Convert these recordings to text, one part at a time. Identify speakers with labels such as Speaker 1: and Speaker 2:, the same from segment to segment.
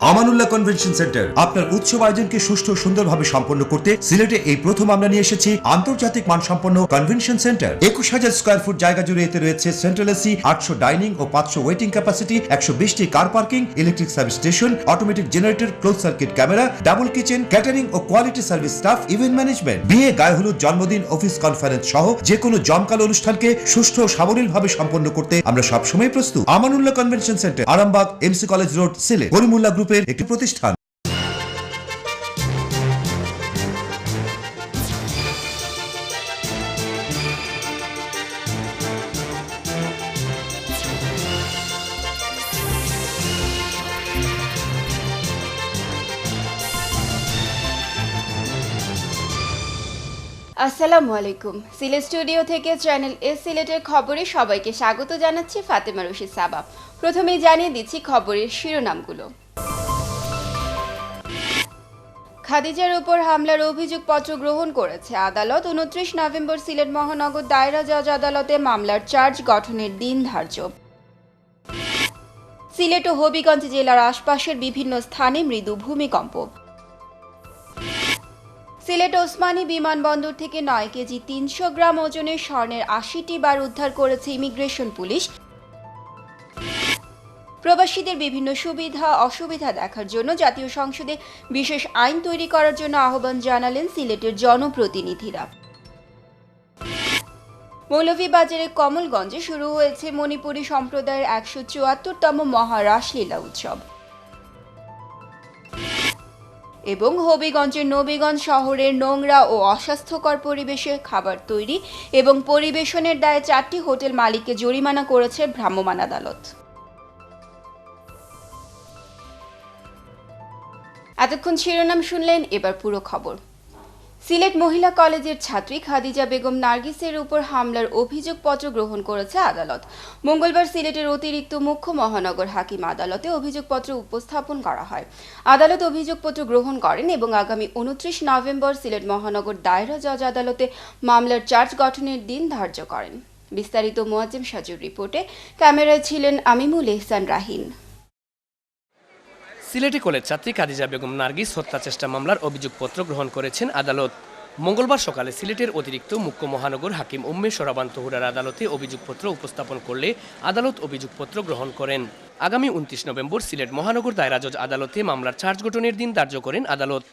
Speaker 1: Amanullah convention centre আপনার উৎসব আয়োজনকে সুষ্ঠু ও সুন্দরভাবে সম্পন্ন করতে সিলেটে এই প্রথম আমরা নিয়ে এসেছি আন্তর্জাতিক মানসম্পন্ন কনভেনশন সেন্টার। 21,000 স্কয়ার ফুট জায়গা জুড়ে এতে রয়েছে সেন্ট্রাল এসি, 800 ডাইনিং ও 500 ওয়েটিং ক্যাপাসিটি, 120টি car parking, electric service station, automatic generator, close circuit camera, double kitchen, catering ও quality service staff, event management, বিয়ে, গায়ে হলুদ, জন্মদিন, অফিস কনফারেন্স সহ যে কোনো জমকালো অনুষ্ঠানকে সুষ্ঠু ও সাবলীলভাবে সম্পন্ন করতে আমরা সবসময় প্রস্তুত। Amanullah convention centre, Arambagh, MC college road, Sylhet. Karimullah গ্রুপের একটি প্রতিষ্ঠান।
Speaker 2: আসসালামু আলাইকুম। সিলেট স্টুডিও থেকে চ্যানেল এস সিলেটের খবরে সবাইকে স্বাগত জানাচ্ছি ফাতেমা রশিদ সাবা। প্রথমেই জানিয়ে দিচ্ছি খবরের শিরোনামগুলো। খাদিজার উপর হামলার অভিযোগপত্র গ্রহণ করেছে আদালত। 29 নভেম্বর সিলেট মহানগর দায়রা জজ আদালতে মামলার চার্জ গঠনের দিন ধার্য। সিলেট ও হবিগঞ্জ জেলার আশপাশের বিভিন্ন স্থানে মৃদু ভূমিকম্প। সিলেট ওসমানী বিমানবন্দর থেকে 9 কেজি 300 গ্রাম ওজনের স্বর্ণের 80টি বার উদ্ধার করেছে ইমিগ্রেশন পুলিশ। প্রবাসীদের বিভিন্ন সুবিধা অসুবিধা দেখার জন্য জাতীয় সংসদে বিশেষ আইন তৈরি করার জন্য আহ্বান জানালেন সিলেটের জনপ্রতিনিধিরা। মৌলভীবাজারের কমলগঞ্জে শুরু হয়েছে মণিপুরী সম্প্রদায়ের 174তম মহারাসলীলা উৎসব। এবং হবিগঞ্জের নবীগঞ্জ শহরের নোংরা ও অস্বাস্থ্যকর পরিবেশে খাবার তৈরি এবং পরিবেশনের দায়ে 4টি হোটেল মালিককে জরিমানা করেছে ভ্রাম্যমাণ আদালত। এতক্ষণ শিরোনাম শুনলেন, এবার পুরো খবর। সিলেট মহিলা কলেজের ছাত্রী খাদিজা বেগম নার্গিসের উপর হামলার অভিযোগপত্র গ্রহণ করেছে আদালত। মঙ্গলবার সিলেটের অতিরিক্ত মুখ্য মহানগর হাকিম আদালতে অভিযোগপত্র উপস্থাপন করা হয়। আদালত অভিযোগপত্র গ্রহণ করেন এবং আগামী 29 নভেম্বর সিলেট মহানগর দায়রা জজ আদালতে মামলার চার্জ গঠনের দিন ধার্য করেন। বিস্তারিত মোয়াজ্জেম সাজুর রিপোর্টে, ক্যামেরায় ছিলেন আমিমুল ইহসান রাহিন।
Speaker 3: সিলেটি কলেজ ছাত্রী খাদিজা বেগম নার্গিস হত্যা চেষ্টা মামলার অভিযোগপত্র গ্রহণ করেছেন আদালত। মঙ্গলবার সকালে সিলেটের অতিরিক্ত মুখ্য মহানগর হাকিম উম্মে সরাবান তহুরার আদালতে অভিযোগপত্র উপস্থাপন করলে আদালত অভিযোগপত্র গ্রহণ করেন। আগামী 29 নভেম্বর সিলেট মহানগর দায়রা জজ আদালতে মামলার চার্জ গঠনের দিন ধার্য করেন আদালত।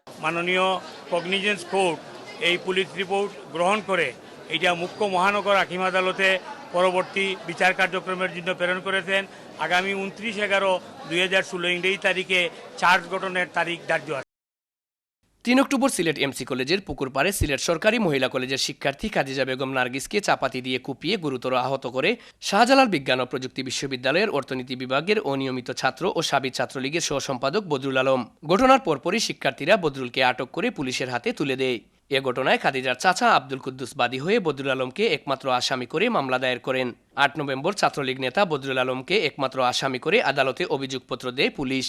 Speaker 4: মাননীয় কগনিজেন্স কোর্ট এই পুলিশ রিপোর্ট গ্রহণ করে এটা মুখ্য মহানগর হাকিম আদালতে পরবর্তী বিচার কার্যক্রমের জন্য প্রেরণ করেছেন। আগামী 29/11/2016 ইংরেজি তারিখে চার্জ গঠনের তারিখ ধার্য আছে।
Speaker 3: 3 অক্টোবর সিলেট এমসি কলেজের পুকুরপাড়ে সিলেট সরকারি মহিলা কলেজের শিক্ষার্থী খাদিজা বেগম নার্গিসকে চাপাতি দিয়ে কুপিয়ে গুরুতর আহত করে শাহজালাল বিজ্ঞান ও প্রযুক্তি বিশ্ববিদ্যালয়ের অর্থনীতি বিভাগের অনিয়মিত ছাত্র ও সাবির ছাত্রলীগের সহ সম্পাদক বদরুল আলম। ঘটনার পরপরই শিক্ষার্থীরা বদরুলকে আটক করে পুলিশের হাতে তুলে দেয়। এ ঘটনায় খাদিজার চাচা আব্দুল কুদ্দুস বাদী হয়ে বদরুল আলমকে একমাত্র আসামি করে মামলা দায়ের করেন। 8 নভেম্বর ছাত্রলীগ নেতা বদরুল আলমকে একমাত্র আসামি করে আদালতে অভিযোগপত্র দেয় পুলিশ।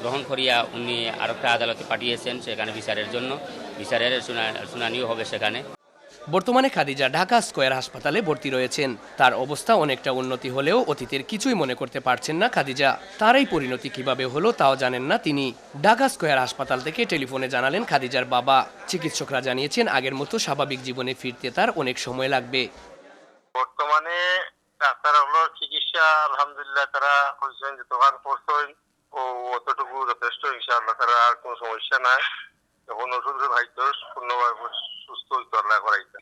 Speaker 5: গ্রহণ করিয়া উনি আরেকটা আদালতে পাঠিয়েছেন, সেখানে বিচারের জন্য বিচারের শুনানিও হবে সেখানে।
Speaker 3: বর্তমানে খাদিজা ঢাকা স্কয়ার হাসপাতালে ভর্তি রয়েছেন। তার অবস্থা অনেকটা উন্নতি হলেও অতীতের কিছুই মনে করতে পারছেন না খাদিজা। তার এই পরিণতি কিভাবে হলো তাও জানেন না তিনি। ঢাকা স্কয়ার হাসপাতাল থেকে টেলিফোনে জানালেন খাদিজার বাবা। চিকিৎসকরা জানিয়েছেন আগের মতো স্বাভাবিক জীবনে ফিরতে তার অনেক সময় লাগবে।
Speaker 6: বর্তমানে ডাক্তারগুলোর চিকিৎসা আলহামদুলিল্লাহ তারা বলছেন যে দোকান করছেন ও অতটুকু যথেষ্ট, ইনশাআল্লাহ তারা আর কোনো সমস্যা নাই। এখন ওষুধ খাইতো পূর্ণভাবে সুস্থ হইতো আল্লাহ করাইতো।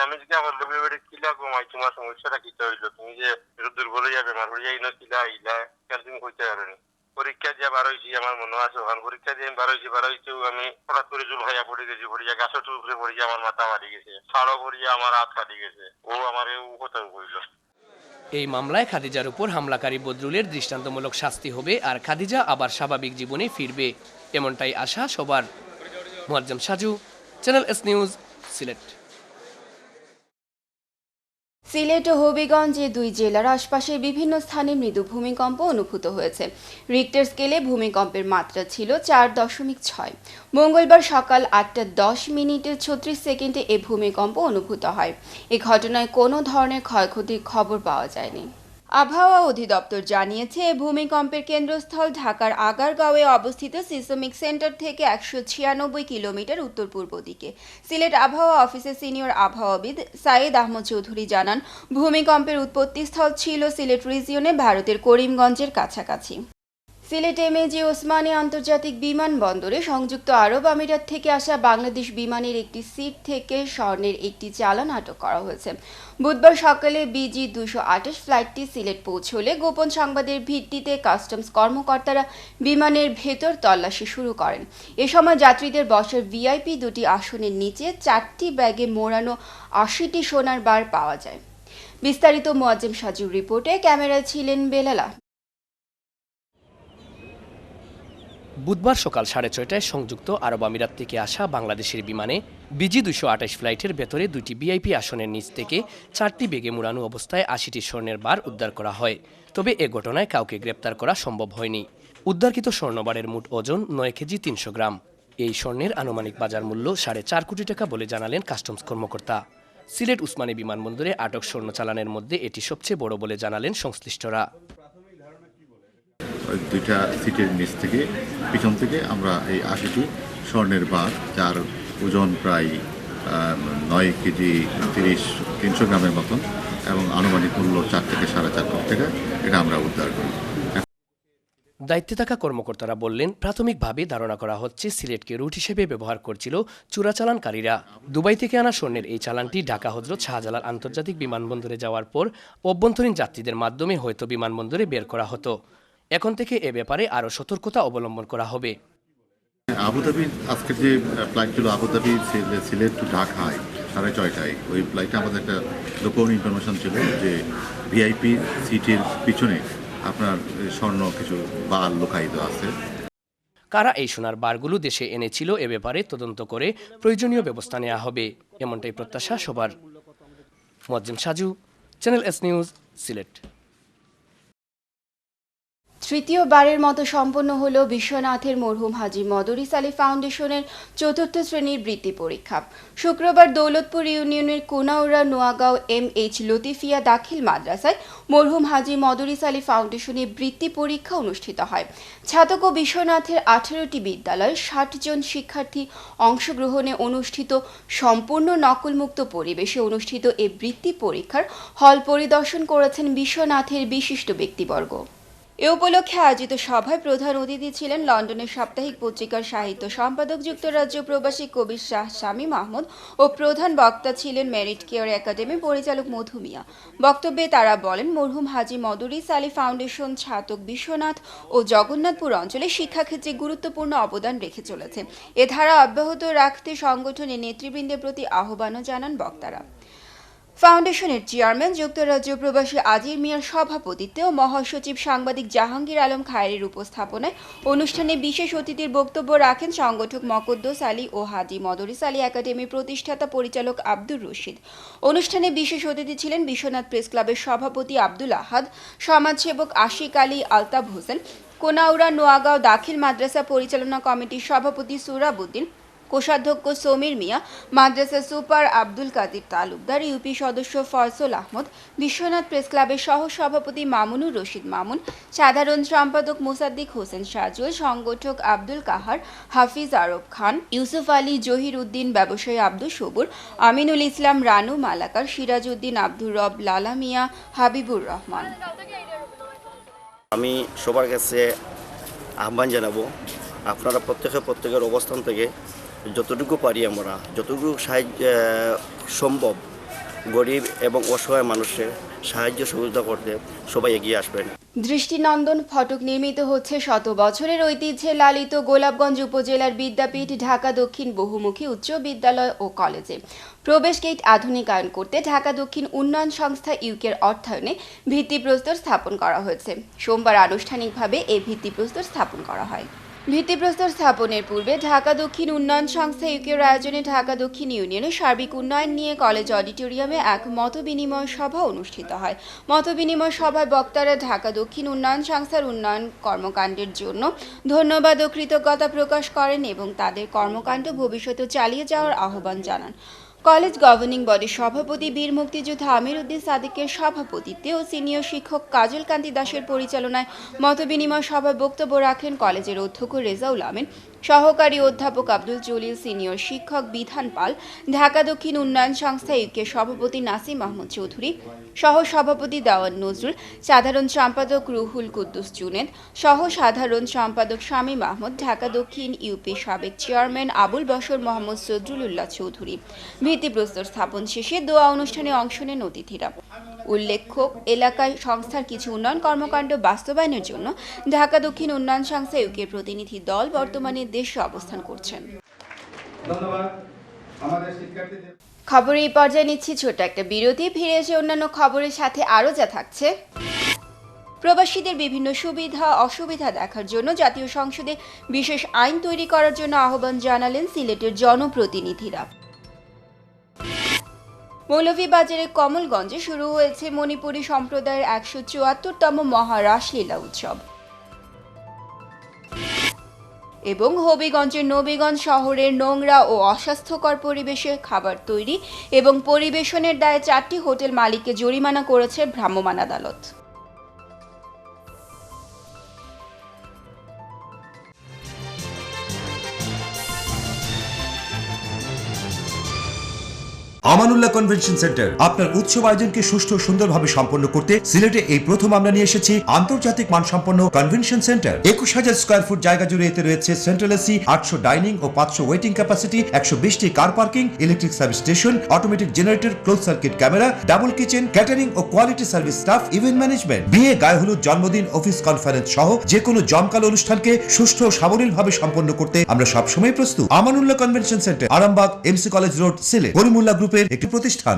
Speaker 6: আমি যদি আমার লেবুলেবেড়ে কিলা ঘুমাই, তোমার সমস্যাটা কি হইলো? তুমি যে একটু দুর্বল হইয়া বেমার হইয়া ইনো কিলা আইলা কেন তুমি হইতে পারোনি? পরীক্ষা দিয়ে বার হয়েছি, আমার মনে আছে ওখান পরীক্ষা দিয়ে বার হয়েছি আমি হঠাৎ করে জুল ভাইয়া পড়ে গেছি, পড়িয়া গাছের উপরে পড়িয়া আমার মাথা মারি গেছে, ছাড়ও পড়িয়া আমার হাত কাটি গেছে। ও আমার কথা কইল।
Speaker 3: এই মামলায় খাদিজার উপর হামলাকারী বদরুলের দৃষ্টান্তমূলক শাস্তি হবে আর খাদিজা আবার স্বাভাবিক জীবনে ফিরবে, এমনটাই আশা সবার। Moazzem Saju, channel S news, Sylhet.
Speaker 2: Sylhet ও হবিগঞ্জে 2 জেলার আশপাশের বিভিন্ন স্থানে মৃদু ভূমিকম্প অনুভূত হয়েছে। রিক্টার স্কেলে ভূমিকম্পের মাত্রা ছিল 4.6। মঙ্গলবার সকাল 8:10 36 সেকেন্ডে এ ভূমিকম্প অনুভূত হয়। এ ঘটনায় কোনো ধরনের ক্ষয়ক্ষতির খবর পাওয়া যায়নি। আবহাওয়া অধিদপ্তর জানিয়েছে ভূমিকম্পের কেন্দ্রস্থল ঢাকার আগারগাঁওয়ে অবস্থিত সিসমিক সেন্টার থেকে 196 কিলোমিটার উত্তর পূর্ব দিকে। সিলেট আবহাওয়া অফিসের সিনিয়র আবহাওয়াবিদ সাইদ আহমদ চৌধুরী জানান, ভূমিকম্পের উৎপত্তিস্থল ছিল সিলেট রিজিয়নে ভারতের করিমগঞ্জের কাছাকাছি। সিলেট এমএজি ওসমানী আন্তর্জাতিক বিমানবন্দরে সংযুক্ত আরব আমিরাত থেকে আসা বাংলাদেশ বিমানের একটি সিট থেকে স্বর্ণের একটি চালান আটক করা হয়েছে। বুধবার সকালে বিজি 228 ফ্লাইটটি সিলেট পৌঁছলে গোপন সংবাদের ভিত্তিতে কাস্টমস কর্মকর্তারা বিমানের ভেতর তল্লাশি শুরু করেন। এ সময় যাত্রীদের বসার ভিআইপি দুটি আসনের নিচে 4টি ব্যাগে মোড়ানো 80টি সোনার বার পাওয়া যায়। বিস্তারিত মোয়াজ্জেম সাজুর রিপোর্টে, ক্যামেরায় ছিলেন বেলালা।
Speaker 3: বুধবার সকাল 6:30টায় সংযুক্ত আরব আমিরাত থেকে আসা বাংলাদেশের বিমানে বিজি 228 ফ্লাইটের ভেতরে 2টি ভিআইপি আসনের নিচ থেকে 4টি বেগে মোড়ানো অবস্থায় 80টি স্বর্ণের বার উদ্ধার করা হয়। তবে এ ঘটনায় কাউকে গ্রেপ্তার করা সম্ভব হয়নি। উদ্ধারকৃত স্বর্ণবারের মোট ওজন 9 কেজি 300 গ্রাম। এই স্বর্ণের আনুমানিক বাজার মূল্য 4.5 কোটি টাকা বলে জানালেন কাস্টমস কর্মকর্তা। সিলেট উসমানী বিমানবন্দরে আটক স্বর্ণ চালানের মধ্যে এটি সবচেয়ে বড় বলে জানালেন সংশ্লিষ্টরা।
Speaker 7: দুইটা সিটের নিচ থেকে পিছন থেকে আমরা এই 80টি স্বর্ণের বার, যার ওজন প্রায় 9 কেজি 300 গ্রামের মতন এবং আনুমানিক মূল্য 4 থেকে 4.5 কোটি টাকা, এটা আমরা উদ্ধার করি।
Speaker 3: দায়িত্বে থাকা কর্মকর্তারা বললেন, প্রাথমিকভাবে ধারণা করা হচ্ছে সিলেটকে রুট হিসেবে ব্যবহার করছিল চোরাচালানকারীরা। দুবাই থেকে আনা স্বর্ণের এই চালানটি ঢাকা হজরত শাহজালাল আন্তর্জাতিক বিমানবন্দরে যাওয়ার পর অভ্যন্তরীণ যাত্রীদের মাধ্যমে হয়তো বিমানবন্দরে বের করা হতো। এখন থেকে এ ব্যাপারে আরও সতর্কতা অবলম্বন করা হবে।
Speaker 7: আবুধাবির আজকের যে ফ্লাইট ছিল আবুধাবি সিলেট টু ঢাকায় 6:30টায়, ওই ফ্লাইটে আমাদের একটা গোপন ইনফরমেশন ছিল যে ভিআইপি সিটের পিছনে আপনার স্বর্ণ কিছু বার লুকায়িত আছে।
Speaker 3: কারা এই সোনার বারগুলো দেশে এনেছিল এ ব্যাপারে তদন্ত করে প্রয়োজনীয় ব্যবস্থা নেওয়া হবে, এমনটাই প্রত্যাশা সবার। Moazzem Saju, channel S news, Sylhet.
Speaker 2: তৃতীয়বারের মতো সম্পন্ন হল বিশ্বনাথের মরহুম হাজী মদরিস আলী ফাউন্ডেশনের 4র্থ শ্রেণীর বৃত্তি পরীক্ষা। শুক্রবার দৌলতপুর ইউনিয়নের কোনাউড়া নোয়াগাঁও MH লতিফিয়া দাখিল মাদ্রাসায় মরহুম হাজী মদরিস আলী ফাউন্ডেশনে বৃত্তি পরীক্ষা অনুষ্ঠিত হয়। ছাতক ও বিশ্বনাথের 18টি বিদ্যালয়ের 60 জন শিক্ষার্থী অংশগ্রহণে অনুষ্ঠিত সম্পূর্ণ নকলমুক্ত পরিবেশে অনুষ্ঠিত এই বৃত্তি পরীক্ষার হল পরিদর্শন করেছেন বিশ্বনাথের বিশিষ্ট ব্যক্তিবর্গ। এ উপলক্ষে আয়োজিত সভায় প্রধান অতিথি ছিলেন লন্ডনের সাপ্তাহিক পত্রিকার সাহিত্য সম্পাদক, যুক্তরাজ্য প্রবাসী কবি শাহ শামীম আহমদ ও প্রধান বক্তা ছিলেন মেরিট কেয়ার একাডেমি পরিচালক মধু মিয়া। বক্তব্যে তারা বলেন, মরহুম হাজী মদরিস আলী ফাউন্ডেশন ছাতক বিশ্বনাথ ও জগন্নাথপুর অঞ্চলে শিক্ষাক্ষেত্রে গুরুত্বপূর্ণ অবদান রেখে চলেছে। এ ধারা অব্যাহত রাখতে সংগঠনের নেতৃবৃন্দের প্রতি আহ্বানও জানান বক্তারা। ফাউন্ডেশনের চেয়ারম্যান, যুক্তরাজ্য প্রবাসী আজির মিয়ার সভাপতিত্বে ও মহাসচিব সাংবাদিক জাহাঙ্গীর আলম খায়েরের উপস্থাপনায় অনুষ্ঠানে বিশেষ অতিথির বক্তব্য রাখেন সংগঠক মকদ্দোস আলী ও হাজী মদরিস আলী একাডেমির প্রতিষ্ঠাতা পরিচালক আব্দুর রশিদ। অনুষ্ঠানে বিশেষ অতিথি ছিলেন বিশ্বনাথ প্রেস ক্লাবের সভাপতি আব্দুল আহাদ, সমাজসেবক আশিক আলী আলতাফ হোসেন, কোনাউড়া নোয়াগাঁও দাখিল মাদ্রাসা পরিচালনা কমিটির সভাপতি সুরাবুদ্দিন, কোষাধ্যক্ষ সমীর মিয়া, মাদ্রাসা সুপার আব্দুল কাদির তালুকদার, ইউপি সদস্য ফয়সল আহমদ, বিশ্বনাথ প্রেস ক্লাবের সহ সভাপতি মামুনুর রশিদ মামুন, সাধারণ সম্পাদক মুসাদ্দিক হোসেন সাজুল, সংগঠক আব্দুল কাহার, হাফিজ আরব খান, ইউসুফ আলী, জহির উদ্দিন, ব্যবসায়ী আব্দুল সবুর, আমিনুল ইসলাম, রানু মালাকার, সিরাজ উদ্দিন, আব্দুর রব, লালা মিয়া, হাবিবুর রহমান।
Speaker 8: আমি সবার কাছে আহ্বান জানাবো, আপনারা প্রত্যেকের অবস্থান থেকে যতটুকু পারি আমরা, যতটুকু সাহায্য সম্ভব গরিব এবং অসহায় মানুষের সাহায্য সহযোগিতা করতে সবাই এগিয়ে আসবেন।
Speaker 2: দৃষ্টিনন্দন ফটক নির্মিত হচ্ছে শত বছরের ঐতিহ্যে লালিত গোলাপগঞ্জ উপজেলার বিদ্যাপীঠ ঢাকা দক্ষিণ বহুমুখী উচ্চ বিদ্যালয় ও কলেজে। প্রবেশ গেট আধুনিকায়ন করতে ঢাকা দক্ষিণ উন্নয়ন সংস্থা ইউকের অর্থায়নে ভিত্তিপ্রস্তর স্থাপন করা হয়েছে। সোমবার আনুষ্ঠানিকভাবে এই ভিত্তিপ্রস্তর স্থাপন করা হয়। ভিত্তিপ্রস্তর স্থাপনের পূর্বে ঢাকা দক্ষিণ উন্নয়ন সংস্থা ইউকের আয়োজনে ঢাকা দক্ষিণ ইউনিয়নের সার্বিক উন্নয়ন নিয়ে কলেজ অডিটোরিয়ামে এক মতবিনিময় সভা অনুষ্ঠিত হয়। মতবিনিময় সভায় বক্তারা ঢাকা দক্ষিণ উন্নয়ন সংস্থার উন্নয়ন কর্মকাণ্ডের জন্য ধন্যবাদ ও কৃতজ্ঞতা প্রকাশ করেন এবং তাদের কর্মকাণ্ড ভবিষ্যতে চালিয়ে যাওয়ার আহ্বান জানান। কলেজ গভর্নিং বডির সভাপতি বীর মুক্তিযোদ্ধা আমির উদ্দিন সাদিকের সভাপতিত্বে ও সিনিয়র শিক্ষক কাজল কান্তি দাসের পরিচালনায় মতবিনিময় সভায় বক্তব্য রাখেন কলেজের অধ্যক্ষ রেজাউল আমিন, সহকারী অধ্যাপক আব্দুল জলিল, সিনিয়র শিক্ষক বিধান পাল, ঢাকা দক্ষিণ উন্নয়ন সংস্থা ইউকের সভাপতি নাসিম মাহমুদ চৌধুরী, সহ সভাপতি দাওয়ান নজরুল, সাধারণ সম্পাদক রুহুল কুদ্দুস জুনেদ, সহ সাধারণ সম্পাদক শামীম আহমদ, ঢাকা দক্ষিণ ইউপি সাবেক চেয়ারম্যান আবুল বশর মোহাম্মদ সদরুল্লাহ চৌধুরী। ভিত্তিপ্রস্তর স্থাপন শেষে দোয়া অনুষ্ঠানে অংশ নেন অতিথিরা। উল্লেখ্য, এলাকায় সংস্থার কিছু উন্নয়ন কর্মকাণ্ড বাস্তবায়নের জন্য ঢাকা দক্ষিণ উন্নয়ন সংস্থা ইউকের প্রতিনিধি দল বর্তমানে দেশে অবস্থান করছেন। খবরে এই পর্যায়ে নিচ্ছি ছোট একটা বিরতি। ফিরে এসে অন্যান্য খবরের সাথে আরও যা থাকছে। প্রবাসীদের বিভিন্ন সুবিধা অসুবিধা দেখার জন্য জাতীয় সংসদে বিশেষ আইন তৈরি করার জন্য আহ্বান জানালেন সিলেটের জনপ্রতিনিধিরা। মৌলভীবাজারে কমলগঞ্জে শুরু হয়েছে মণিপুরী সম্প্রদায়ের ১৭৪তম মহারাসলীলা উৎসব এবং হবিগঞ্জের নবীগঞ্জ শহরের নোংরা ও অস্বাস্থ্যকর পরিবেশে খাবার তৈরি এবং পরিবেশনের দায়ে ৪টি হোটেল মালিককে জরিমানা করেছে ভ্রাম্যমাণ আদালত।
Speaker 1: আমানুল্লাহ কনভেনশন সেন্টার আপনার উৎসব আয়োজনকে সুষ্ঠু ও সুন্দরভাবে সম্পন্ন করতে সিলেটে এই প্রথম আমরা নিয়ে এসেছি আন্তর্জাতিক মানসম্পন্ন কনভেনশন সেন্টার। ২১,০০০ স্কয়ার ফুট জায়গা জুড়ে এতে রয়েছে সেন্ট্রাল এসি, ৮০০ ডাইনিং ও ৫০০ ওয়েটিং ক্যাপাসিটি, ১২০টি car parking, electric service station, automatic generator, close circuit camera, double kitchen, catering ও quality service staff, event management, বিয়ে, গায়ে হলুদ, জন্মদিন, অফিস কনফারেন্স সহ যে কোনো জমকালো অনুষ্ঠানকে সুষ্ঠু ও সাবলীলভাবে সম্পন্ন করতে আমরা সবসময় প্রস্তুত। Amanullah convention centre, Arambagh, MC college road, Sylhet. Karimullah গ্রুপের একটি প্রতিষ্ঠান।